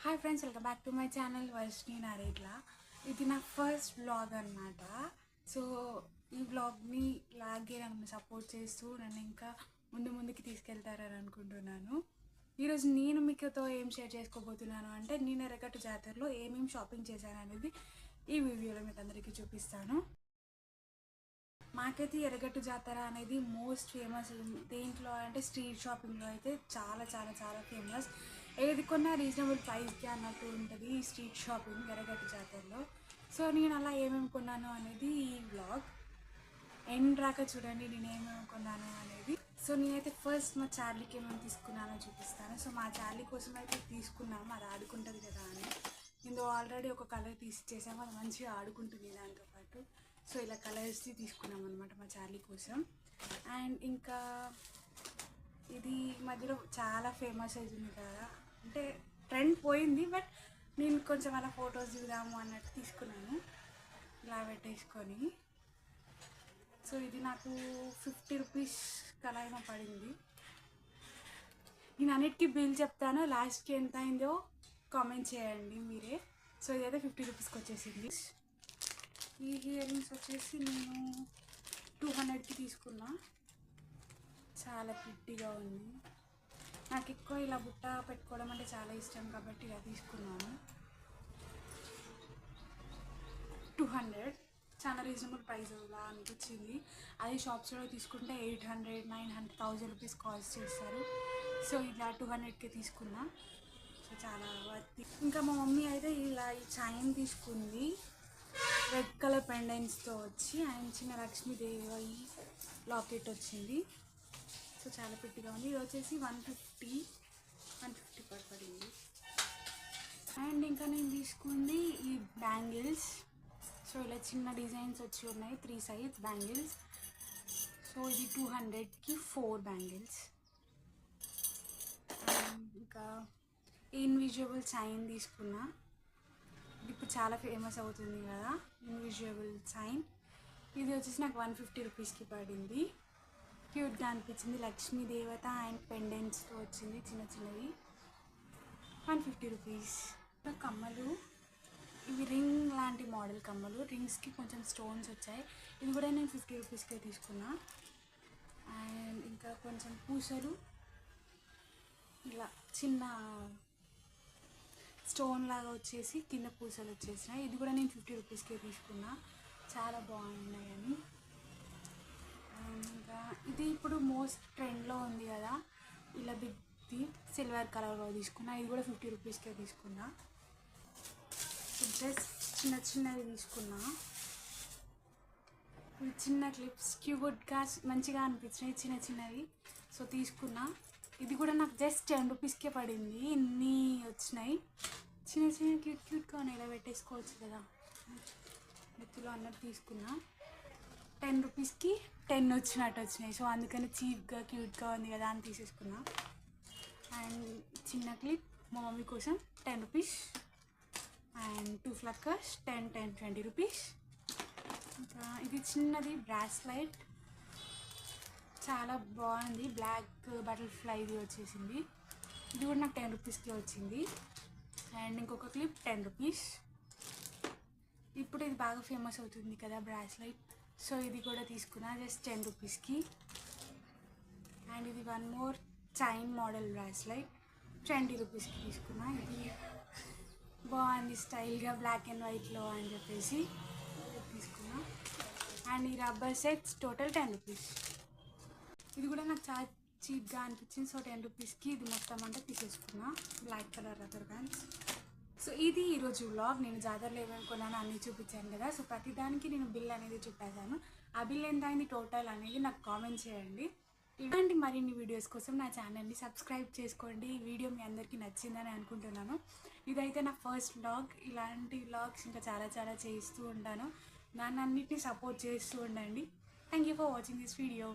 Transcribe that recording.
Hi friends, welcome back to my channel Varshini Naretla. ఇది నా first vlog అనమాట. సో ఈ వ్లాగ్ని ఇలాగే నన్ను సపోర్ట్ చేస్తూ నన్ను ఇంకా ముందుకి తీసుకెళ్తారని అనుకుంటున్నాను. ఈరోజు నేను మీతో ఏం షేర్ చేసుకోబోతున్నాను అంటే, నేను ఎర్రగట్టు జాతరలో ఏమేమి షాపింగ్ చేశాను అనేది ఈ వీడియోలో మీకు అందరికీ చూపిస్తాను. మాకైతే ఎర్రగట్టు జాతర అనేది మోస్ట్ ఫేమస్. దేంట్లో అంటే స్ట్రీట్ షాపింగ్లో అయితే చాలా చాలా చాలా ఫేమస్. ఏది కొన్నా రీజనబుల్ ప్రైస్కి అన్నట్టు ఉంటుంది ఈ స్ట్రీట్ షాపింగ్ ఎర్రగట్టు జాతరలో. సో నేను అలా ఏమేమి కొన్నాను అనేది ఈ వ్లాగ్ ఎండ్ రాక చూడండి, నేను ఏమేమి కొన్నాను అనేది. సో నేనైతే ఫస్ట్ మా చార్లీకి ఏమేమి తీసుకున్నానో చూపిస్తాను. సో మా చార్లీ కోసం అయితే తీసుకున్నాము, అది ఆడుకుంటుంది కదా అని. ఇందులో ఆల్రెడీ ఒక కలర్ తీసిచ్చేసాము, అది మంచిగా ఆడుకుంటుంది దాంతోపాటు. సో ఇలా కలర్స్ది తీసుకున్నాం అనమాట మా చార్లీ కోసం. అండ్ ఇంకా ఇది మధ్యలో చాలా ఫేమస్ అవుతుంది కదా, అంటే ట్రెండ్ పోయింది, బట్ నేను కొంచెం అలా ఫొటోస్ దిగుదాము అన్నట్టు తీసుకున్నాను ఇలా పెట్టేసుకొని. సో ఇది నాకు 50 రూపీస్ అలా ఏమో పడింది. నేను అన్నిటికీ బిల్ చెప్తాను, లాస్ట్కి ఎంత అయిందో కామెంట్ చేయండి మీరే. సో ఇదైతే 50 రూపీస్కి వచ్చేసింది. ఈ ఇయర్ రింగ్స్ వచ్చేసి నేను 200కి తీసుకున్నా. చాలా ప్రిట్టిగా ఉంది. నాకు ఎక్కువ ఇలా బుట్ట పెట్టుకోవడం అంటే చాలా ఇష్టం కాబట్టి ఇలా తీసుకున్నాను. 200 చాలా రీజనబుల్ ప్రైస్ అలా అనిపించింది. అదే షాప్స్లో తీసుకుంటే 800, 900, 1000 రూపీస్ కాస్ట్ చేస్తారు. సో ఇలా 200కే తీసుకున్నా. సో చాలా వర్త్. ఇంకా మా మమ్మీ అయితే ఇలా ఈ చైన్ తీసుకుంది, రెడ్ కలర్ పెండెంట్స్తో వచ్చి. అండ్ చిన్న లక్ష్మీదేవి లాకెట్ వచ్చింది. సో చాలా పెట్టిగా ఉంది. ఇది వచ్చేసి 150 పడింది. అండ్ ఇంకా నేను తీసుకుంది ఈ బ్యాంగిల్స్. సో ఇలా చిన్న డిజైన్స్ వచ్చి ఉన్నాయి, 3 సైజ్ బ్యాంగిల్స్. సో ఇది 200కి 4 బ్యాంగిల్స్. ఇంకా ఇన్విజిబుల్ చైన్ తీసుకున్నా. ఇప్పుడు చాలా ఫేమస్ అవుతుంది కదా ఇన్విజిబుల్ చైన్. ఇది వచ్చేసి నాకు 150 రూపీస్కి పడింది. క్యూట్గా అనిపించింది. లక్ష్మీ దేవత అండ్ పెండెంట్స్తో వచ్చింది, చిన్న చిన్నవి. 150 రూపీస్. కమ్మలు, ఇవి రింగ్ లాంటి మోడల్ కమ్మలు, రింగ్స్కి కొంచెం స్టోన్స్ వచ్చాయి. ఇది కూడా నేను 50 రూపీస్కే తీసుకున్నా. అండ్ ఇంకా కొంచెం పూసలు, ఇలా చిన్న స్టోన్ లాగా వచ్చేసి కింద పూసలు వచ్చేసినాయి. ఇది కూడా నేను 50 రూపీస్కే తీసుకున్నా. చాలా బాగున్నాయని. ఇంకా ఇది ఇప్పుడు మోస్ట్ ట్రెండ్లో ఉంది కదా, ఇలా బిగ్ది సిల్వర్ కలర్లో తీసుకున్నా. ఇది కూడా 50 రూపీస్కే తీసుకున్నా. జస్ట్ చిన్న చిన్నవి తీసుకున్నా. చిన్న క్లిప్స్ క్యూట్గా మంచిగా అనిపించినాయి, చిన్న చిన్నవి. సో తీసుకున్నా. ఇది కూడా నాకు జస్ట్ 10 రూపీస్కే పడింది. ఇన్ని వచ్చినాయి, చిన్న చిన్న క్యూట్గా ఉన్నాయి, ఇలా పెట్టేసుకోవచ్చు కదా నెత్తిలో అన్నట్టు తీసుకున్నా. 10 రూపీస్కి 10 వచ్చినట్టు వచ్చినాయి. సో అందుకని చీప్గా క్యూట్గా ఉంది కదా అని తీసేసుకున్నా. అండ్ చిన్న క్లిప్ మా మమ్మీ కోసం 10 రూపీస్. And 2 ఫ్లక్కర్స్ 10, 10, 20 rupees. ఇంకా ఇది చిన్నది బ్రాస్లైట్, చాలా బాగుంది. బ్లాక్ బటర్ఫ్లైది వచ్చేసింది. ఇది కూడా నాకు 10 రూపీస్కి వచ్చింది. అండ్ ఇంకొక క్లిప్ 10 రూపీస్. ఇప్పుడు ఇది బాగా ఫేమస్ అవుతుంది కదా బ్రాస్లైట్. సో ఇది కూడా తీసుకున్నా జస్ట్ 10 రూపీస్కి. అండ్ ఇది 1 మోర్ చైన్ మోడల్ బ్రాస్లైట్ 20 రూపీస్కి తీసుకున్నా. ఇది బాగుంది, స్టైల్గా బ్లాక్ అండ్ వైట్లో అని చెప్పేసి తీసుకున్నా. అండ్ ఈ రబ్బర్ సెట్స్ టోటల్ 10 రూపీస్. ఇది కూడా నాకు చాలా చీప్గా అనిపించింది. సో 10 రూపీస్కి ఇది మొత్తం అంటే తీసేసుకున్నా, black colour rubber bands. So ఇది ఈరోజు వ్లాగ్. నేను జాతరలో ఏమేమి కొన్నాను అన్నీ చూపించాను కదా. సో ప్రతిదానికి నేను బిల్ అనేది చూపించాను. ఆ బిల్ ఎంత అయింది టోటల్ అనేది నాకు కామెంట్ చేయండి. ఇలాంటి మరిన్ని వీడియోస్ కోసం నా ఛానల్ని సబ్స్క్రైబ్ చేసుకోండి. ఈ వీడియో మీ అందరికీ నచ్చిందని అనుకుంటున్నాను. ఇదైతే నా ఫస్ట్ వ్లాగ్. ఇలాంటి వ్లాగ్స్ ఇంకా చాలా చాలా చేస్తూ ఉంటాను. నన్ను అన్నిటినీ సపోర్ట్ చేస్తూ ఉండండి. Thank you for watching this video.